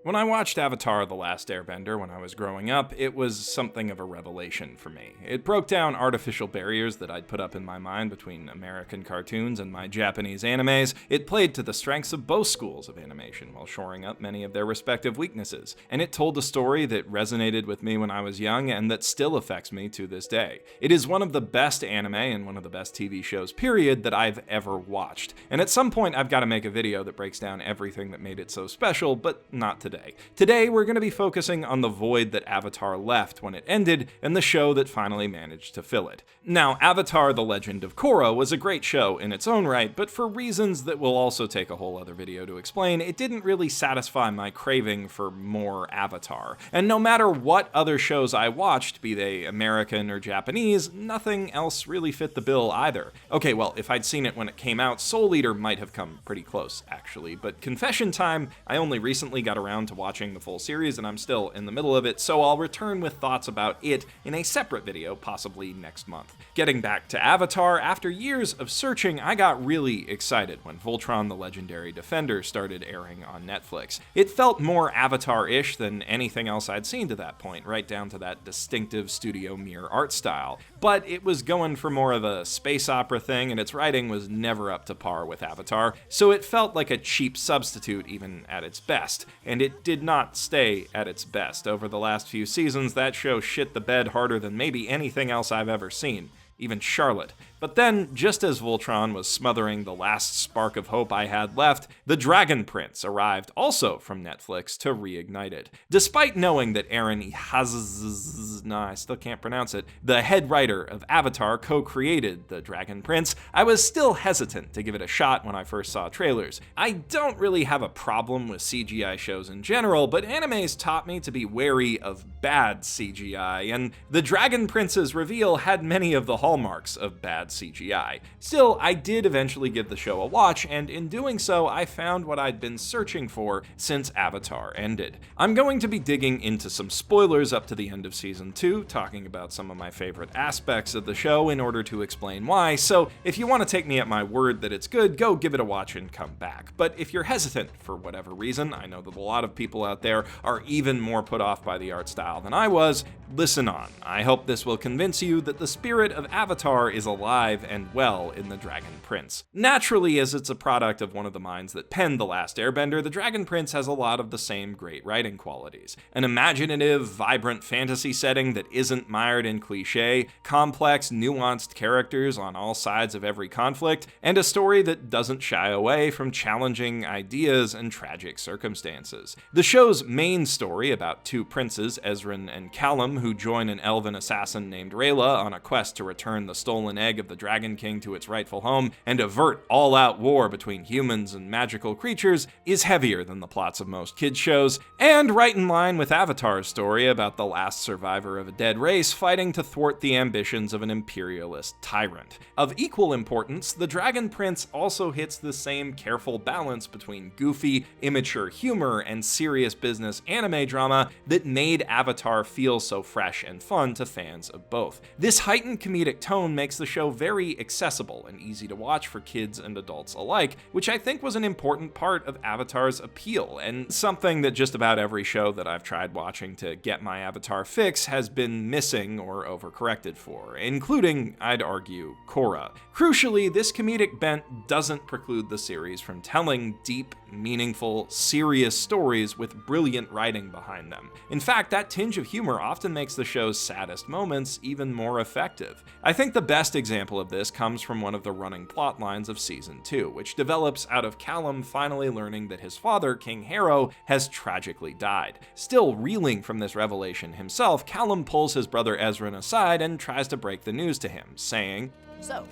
When I watched Avatar: The Last Airbender when I was growing up, it was something of a revelation for me. It broke down artificial barriers that I'd put up in my mind between American cartoons and my Japanese animes. It played to the strengths of both schools of animation while shoring up many of their respective weaknesses. And it told a story that resonated with me when I was young and that still affects me to this day. It is one of the best anime and one of the best TV shows, period, that I've ever watched. And at some point, I've got to make a video that breaks down everything that made it so special, but not today. Today, we're going to be focusing on the void that Avatar left when it ended and the show that finally managed to fill it. Now, Avatar: The Legend of Korra was a great show in its own right, but for reasons that will also take a whole other video to explain, it didn't really satisfy my craving for more Avatar. And no matter what other shows I watched, be they American or Japanese, nothing else really fit the bill either. Okay, well, if I'd seen it when it came out, Soul Eater might have come pretty close, actually, but confession time, I only recently got around to watching the full series and I'm still in the middle of it, so I'll return with thoughts about it in a separate video, possibly next month. Getting back to Avatar, after years of searching, I got really excited when Voltron: The Legendary Defender started airing on Netflix. It felt more Avatar-ish than anything else I'd seen to that point, right down to that distinctive studio mirror art style. But it was going for more of a space opera thing, and its writing was never up to par with Avatar, so it felt like a cheap substitute even at its best. And it did not stay at its best. Over the last few seasons, that show shit the bed harder than maybe anything else I've ever seen. Even Charlotte. But then, just as Voltron was smothering the last spark of hope I had left, The Dragon Prince arrived also from Netflix to reignite it. Despite knowing that Aaron I still can't pronounce it, the head writer of Avatar co-created The Dragon Prince, I was still hesitant to give it a shot when I first saw trailers. I don't really have a problem with CGI shows in general, but animes taught me to be wary of bad CGI, and The Dragon Prince's reveal had many of the hallmarks of bad CGI. Still, I did eventually give the show a watch, and in doing so, I found what I'd been searching for since Avatar ended. I'm going to be digging into some spoilers up to the end of Season 2, talking about some of my favorite aspects of the show in order to explain why, so if you want to take me at my word that it's good, go give it a watch and come back. But if you're hesitant for whatever reason, I know that a lot of people out there are even more put off by the art style than I was, listen on. I hope this will convince you that the spirit of Avatar is alive and well in The Dragon Prince. Naturally, as it's a product of one of the minds that penned The Last Airbender, The Dragon Prince has a lot of the same great writing qualities. An imaginative, vibrant fantasy setting that isn't mired in cliché, complex, nuanced characters on all sides of every conflict, and a story that doesn't shy away from challenging ideas and tragic circumstances. The show's main story about two princes, Ezran and Callum, who join an elven assassin named Rayla on a quest to return the stolen egg of the Dragon King to its rightful home and avert all-out war between humans and magical creatures, is heavier than the plots of most kids' shows, and right in line with Avatar's story about the last survivor of a dead race fighting to thwart the ambitions of an imperialist tyrant. Of equal importance, The Dragon Prince also hits the same careful balance between goofy, immature humor and serious business anime drama that made Avatar feel so fresh and fun to fans of both. This heightened comedic tone makes the show very accessible and easy to watch for kids and adults alike, which I think was an important part of Avatar's appeal, and something that just about every show that I've tried watching to get my Avatar fix has been missing or overcorrected for, including, I'd argue, Korra. Crucially, this comedic bent doesn't preclude the series from telling deep, meaningful, serious stories with brilliant writing behind them. In fact, that tinge of humor often makes the show's saddest moments even more effective. I think the best example of this comes from one of the running plot lines of Season 2, which develops out of Callum finally learning that his father, King Harrow, has tragically died. Still reeling from this revelation himself, Callum pulls his brother Ezran aside and tries to break the news to him, saying, "So,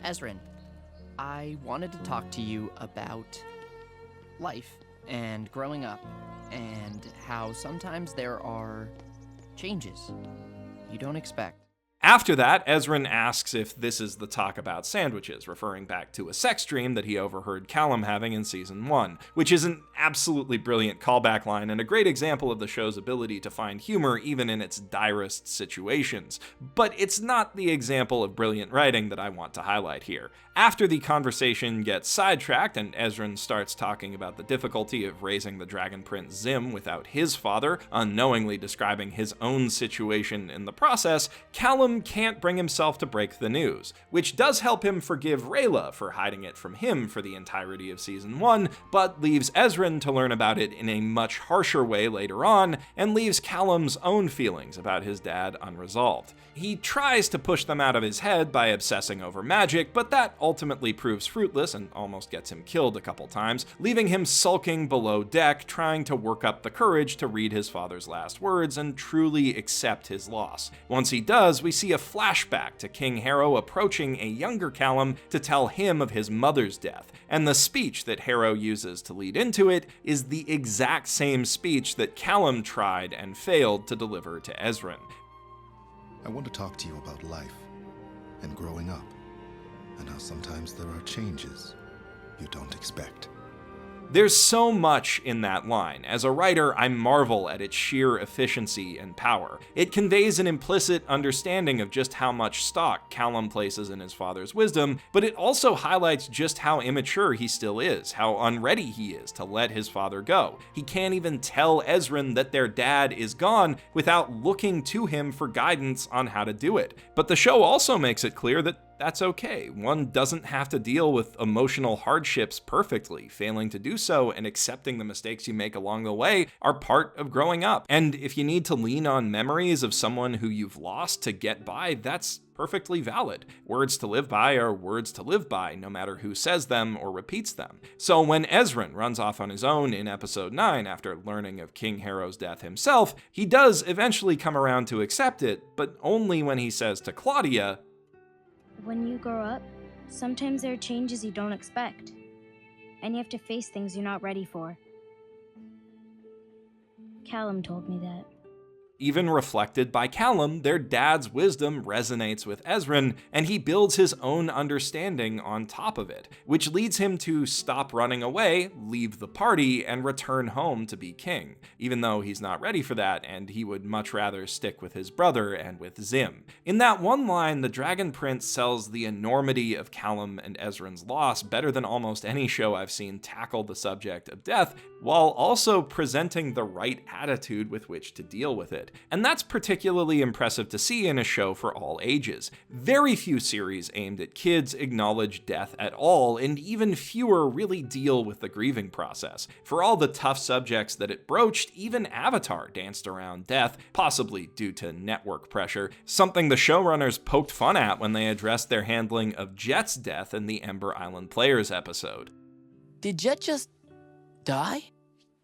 Ezran, I wanted to talk to you about life and growing up and how sometimes there are changes you don't expect." After that, Ezran asks if this is the talk about sandwiches, referring back to a sex dream that he overheard Callum having in Season 1, which is an absolutely brilliant callback line and a great example of the show's ability to find humor even in its direst situations. But it's not the example of brilliant writing that I want to highlight here. After the conversation gets sidetracked and Ezran starts talking about the difficulty of raising the Dragon Prince Zim without his father, unknowingly describing his own situation in the process, Callum can't bring himself to break the news, which does help him forgive Rayla for hiding it from him for the entirety of Season 1, but leaves Ezran to learn about it in a much harsher way later on, and leaves Callum's own feelings about his dad unresolved. He tries to push them out of his head by obsessing over magic, but that ultimately proves fruitless and almost gets him killed a couple times, leaving him sulking below deck, trying to work up the courage to read his father's last words and truly accept his loss. Once he does, we see a flashback to King Harrow approaching a younger Callum to tell him of his mother's death, and the speech that Harrow uses to lead into it is the exact same speech that Callum tried and failed to deliver to Ezran. I want to talk to you about life and growing up, and how sometimes there are changes you don't expect. There's so much in that line. As a writer, I marvel at its sheer efficiency and power. It conveys an implicit understanding of just how much stock Callum places in his father's wisdom, but it also highlights just how immature he still is, how unready he is to let his father go. He can't even tell Ezran that their dad is gone without looking to him for guidance on how to do it. But the show also makes it clear that that's okay. One doesn't have to deal with emotional hardships perfectly. Failing to do so and accepting the mistakes you make along the way are part of growing up. And if you need to lean on memories of someone who you've lost to get by, that's perfectly valid. Words to live by are words to live by, no matter who says them or repeats them. So when Ezran runs off on his own in episode 9 after learning of King Harrow's death himself, he does eventually come around to accept it, but only when he says to Claudia, "When you grow up, sometimes there are changes you don't expect, and you have to face things you're not ready for." Callum told me that. Even reflected by Callum, their dad's wisdom resonates with Ezran, and he builds his own understanding on top of it, which leads him to stop running away, leave the party, and return home to be king, even though he's not ready for that, and he would much rather stick with his brother and with Zim. In that one line, the Dragon Prince sells the enormity of Callum and Ezran's loss better than almost any show I've seen tackle the subject of death, while also presenting the right attitude with which to deal with it. And that's particularly impressive to see in a show for all ages. Very few series aimed at kids acknowledge death at all, and even fewer really deal with the grieving process. For all the tough subjects that it broached, even Avatar danced around death, possibly due to network pressure, something the showrunners poked fun at when they addressed their handling of Jet's death in the Ember Island Players episode. Did Jet just die?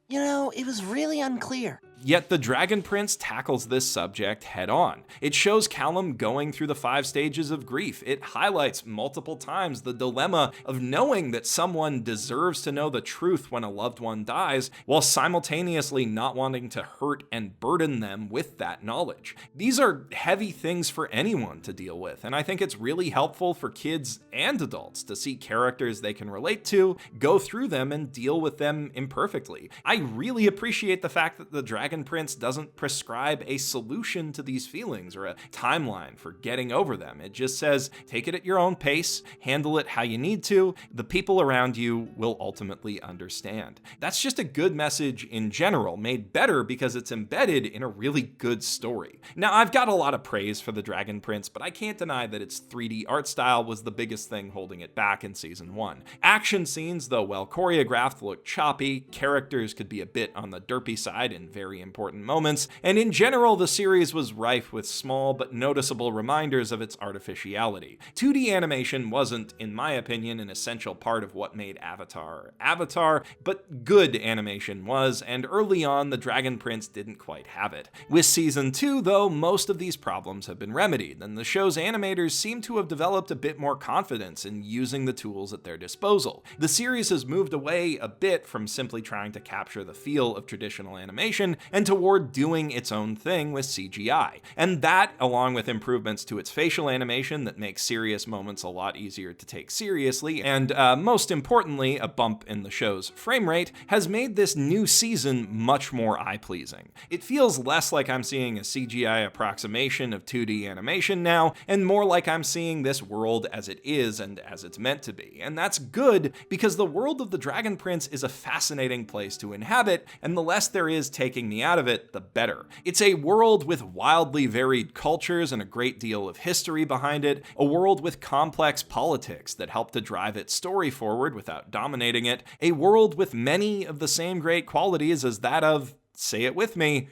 You know, it was really unclear. Yet the Dragon Prince tackles this subject head on. It shows Callum going through the 5 stages of grief. It highlights multiple times the dilemma of knowing that someone deserves to know the truth when a loved one dies, while simultaneously not wanting to hurt and burden them with that knowledge. These are heavy things for anyone to deal with, and I think it's really helpful for kids and adults to see characters they can relate to, go through them, and deal with them imperfectly. I really appreciate the fact that the Dragon Prince doesn't prescribe a solution to these feelings or a timeline for getting over them. It just says, take it at your own pace, handle it how you need to, the people around you will ultimately understand. That's just a good message in general, made better because it's embedded in a really good story. Now, I've got a lot of praise for the Dragon Prince, but I can't deny that its 3D art style was the biggest thing holding it back in Season 1. Action scenes, though well choreographed, looked choppy, characters could be a bit on the derpy side in very important moments, and in general, the series was rife with small but noticeable reminders of its artificiality. 2D animation wasn't, in my opinion, an essential part of what made Avatar Avatar, but good animation was, and early on, the Dragon Prince didn't quite have it. With Season 2, though, most of these problems have been remedied, and the show's animators seem to have developed a bit more confidence in using the tools at their disposal. The series has moved away a bit from simply trying to capture the feel of traditional animation and toward doing its own thing with CGI. And that, along with improvements to its facial animation that makes serious moments a lot easier to take seriously, and most importantly, a bump in the show's frame rate, has made this new season much more eye-pleasing. It feels less like I'm seeing a CGI approximation of 2D animation now, and more like I'm seeing this world as it is and as it's meant to be. And that's good, because the world of the Dragon Prince is a fascinating place to inhabit, and the less there is taking me out of it, the better. It's a world with wildly varied cultures and a great deal of history behind it, a world with complex politics that help to drive its story forward without dominating it, a world with many of the same great qualities as that of, say it with me,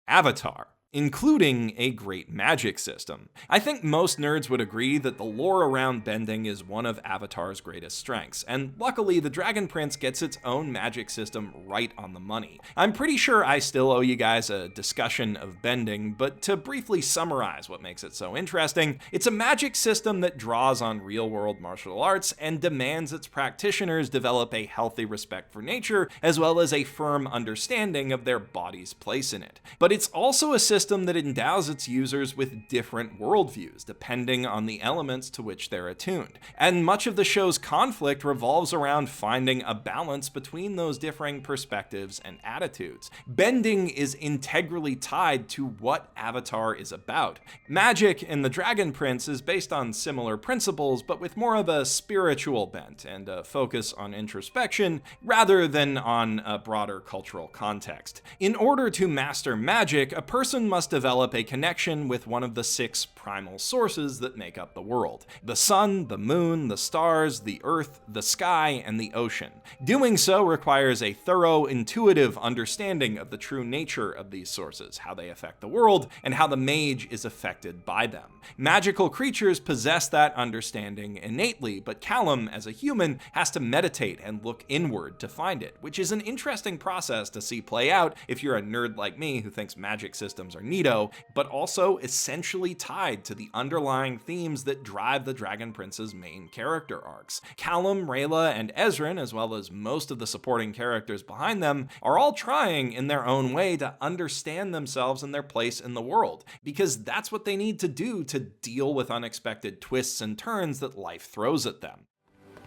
Avatar, including a great magic system. I think most nerds would agree that the lore around bending is one of Avatar's greatest strengths, and luckily the Dragon Prince gets its own magic system right on the money. I'm pretty sure I still owe you guys a discussion of bending, but to briefly summarize what makes it so interesting, it's a magic system that draws on real-world martial arts and demands its practitioners develop a healthy respect for nature, as well as a firm understanding of their body's place in it. But it's also a system that endows its users with different worldviews, depending on the elements to which they're attuned. And much of the show's conflict revolves around finding a balance between those differing perspectives and attitudes. Bending is integrally tied to what Avatar is about. Magic in The Dragon Prince is based on similar principles, but with more of a spiritual bent and a focus on introspection rather than on a broader cultural context. In order to master magic, a person must develop a connection with one of the 6 primal sources that make up the world: the sun, the moon, the stars, the earth, the sky, and the ocean. Doing so requires a thorough, intuitive understanding of the true nature of these sources, how they affect the world, and how the mage is affected by them. Magical creatures possess that understanding innately, but Callum, as a human, has to meditate and look inward to find it, which is an interesting process to see play out if you're a nerd like me who thinks magic systems are neato, but also essentially tied to the underlying themes that drive the Dragon Prince's main character arcs. Callum, Rayla, and Ezrin, as well as most of the supporting characters behind them, are all trying in their own way to understand themselves and their place in the world, because that's what they need to do to deal with unexpected twists and turns that life throws at them.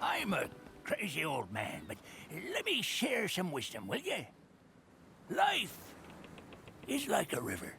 I'm a crazy old man, but let me share some wisdom, will you? Life is like a river.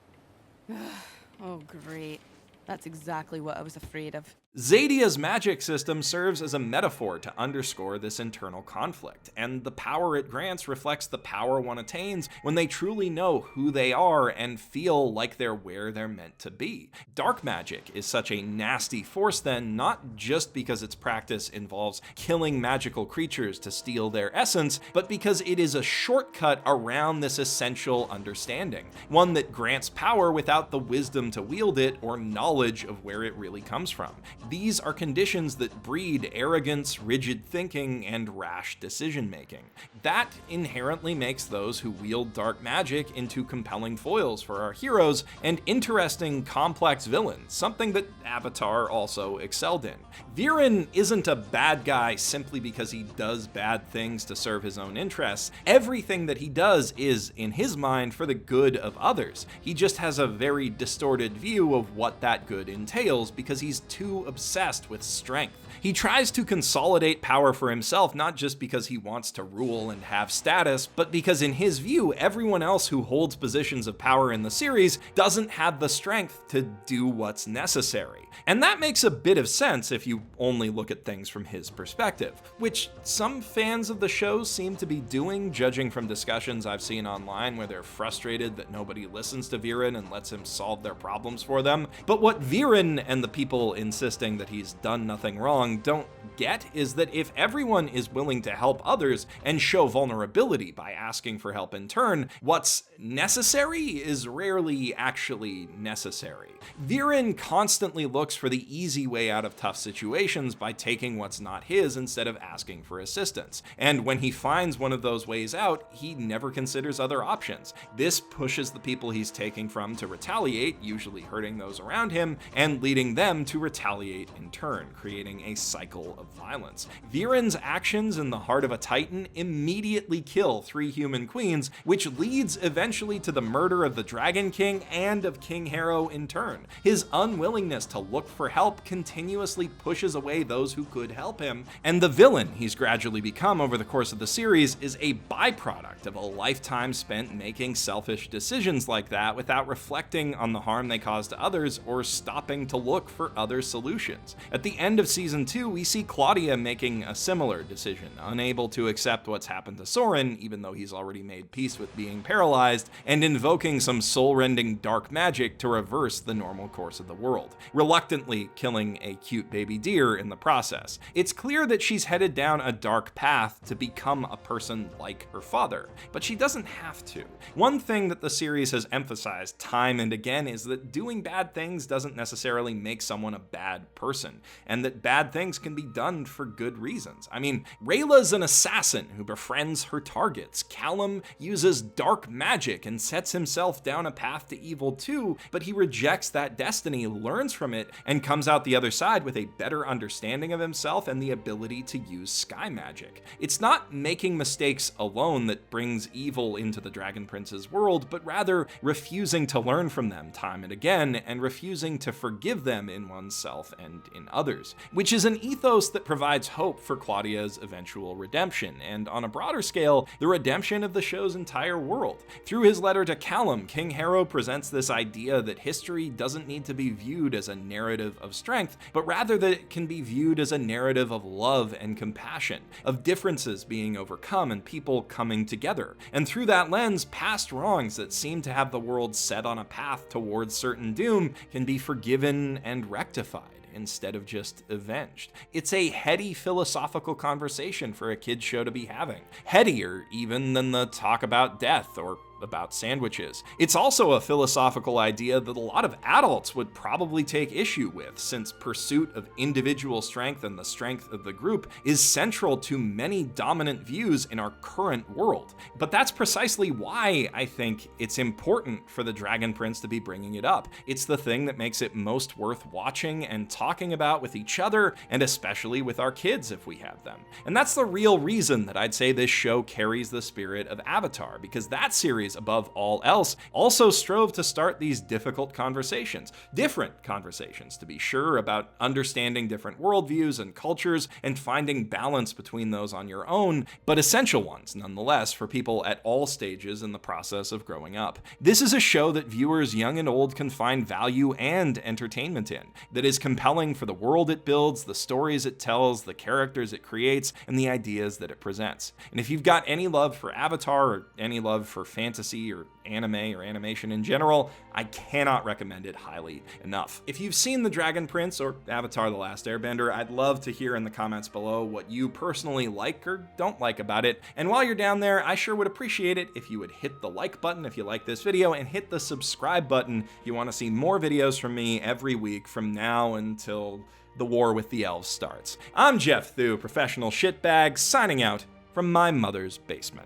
Oh, great. That's exactly what I was afraid of. Zadia's magic system serves as a metaphor to underscore this internal conflict, and the power it grants reflects the power one attains when they truly know who they are and feel like they're where they're meant to be. Dark magic is such a nasty force then, not just because its practice involves killing magical creatures to steal their essence, but because it is a shortcut around this essential understanding, one that grants power without the wisdom to wield it or knowledge of where it really comes from. These are conditions that breed arrogance, rigid thinking, and rash decision-making. That inherently makes those who wield dark magic into compelling foils for our heroes and interesting, complex villains, something that Avatar also excelled in. Viren isn't a bad guy simply because he does bad things to serve his own interests. Everything that he does is, in his mind, for the good of others. He just has a very distorted view of what that good entails because he's too obsessed with strength. He tries to consolidate power for himself, not just because he wants to rule and have status, but because in his view, everyone else who holds positions of power in the series doesn't have the strength to do what's necessary. And that makes a bit of sense if you only look at things from his perspective, which some fans of the show seem to be doing, judging from discussions I've seen online where they're frustrated that nobody listens to Viren and lets him solve their problems for them. But what Viren and the people insisting that he's done nothing wrong don't get is that if everyone is willing to help others and show vulnerability by asking for help in turn, what's necessary is rarely actually necessary. Viren constantly looks for the easy way out of tough situations by taking what's not his instead of asking for assistance. And when he finds one of those ways out, he never considers other options. This pushes the people he's taking from to retaliate, usually hurting those around him, and leading them to retaliate retaliate in turn, creating a cycle of violence. Viren's actions in the heart of a Titan immediately kill 3 human queens, which leads eventually to the murder of the Dragon King and of King Harrow in turn. His unwillingness to look for help continuously pushes away those who could help him, and the villain he's gradually become over the course of the series is a byproduct of a lifetime spent making selfish decisions like that without reflecting on the harm they cause to others or stopping to look for other solutions. At the end of season 2, we see Claudia making a similar decision, unable to accept what's happened to Soren, even though he's already made peace with being paralyzed, and invoking some soul-rending dark magic to reverse the normal course of the world, reluctantly killing a cute baby deer in the process. It's clear that she's headed down a dark path to become a person like her father, but she doesn't have to. One thing that the series has emphasized time and again is that doing bad things doesn't necessarily make someone a bad person, and that bad things can be done for good reasons. I mean, Rayla's an assassin who befriends her targets. Callum uses dark magic and sets himself down a path to evil too, but he rejects that destiny, learns from it, and comes out the other side with a better understanding of himself and the ability to use sky magic. It's not making mistakes alone that brings evil into the Dragon Prince's world, but rather refusing to learn from them time and again, and refusing to forgive them in oneself and in others, which is an ethos that provides hope for Claudia's eventual redemption, and on a broader scale, the redemption of the show's entire world. Through his letter to Callum, King Harrow presents this idea that history doesn't need to be viewed as a narrative of strength, but rather that it can be viewed as a narrative of love and compassion, of differences being overcome and people coming together. And through that lens, past wrongs that seem to have the world set on a path towards certain doom can be forgiven and rectified, instead of just avenged. It's a heady philosophical conversation for a kid's show to be having, headier even than the talk about death or about sandwiches. It's also a philosophical idea that a lot of adults would probably take issue with, since pursuit of individual strength and the strength of the group is central to many dominant views in our current world. But that's precisely why I think it's important for the Dragon Prince to be bringing it up. It's the thing that makes it most worth watching and talking about with each other, and especially with our kids if we have them. And that's the real reason that I'd say this show carries the spirit of Avatar, because that series, above all else, also strove to start these difficult conversations. Different conversations, to be sure, about understanding different worldviews and cultures and finding balance between those on your own, but essential ones nonetheless for people at all stages in the process of growing up. This is a show that viewers young and old can find value and entertainment in, that is compelling for the world it builds, the stories it tells, the characters it creates, and the ideas that it presents. And if you've got any love for Avatar or any love for fantasy or anime or animation in general, I cannot recommend it highly enough. If you've seen The Dragon Prince or Avatar: The Last Airbender, I'd love to hear in the comments below what you personally like or don't like about it. And while you're down there, I sure would appreciate it if you would hit the like button if you like this video, and hit the subscribe button if you want to see more videos from me every week from now until the war with the elves starts. I'm Geoff Thew, professional shitbag, signing out from my mother's basement.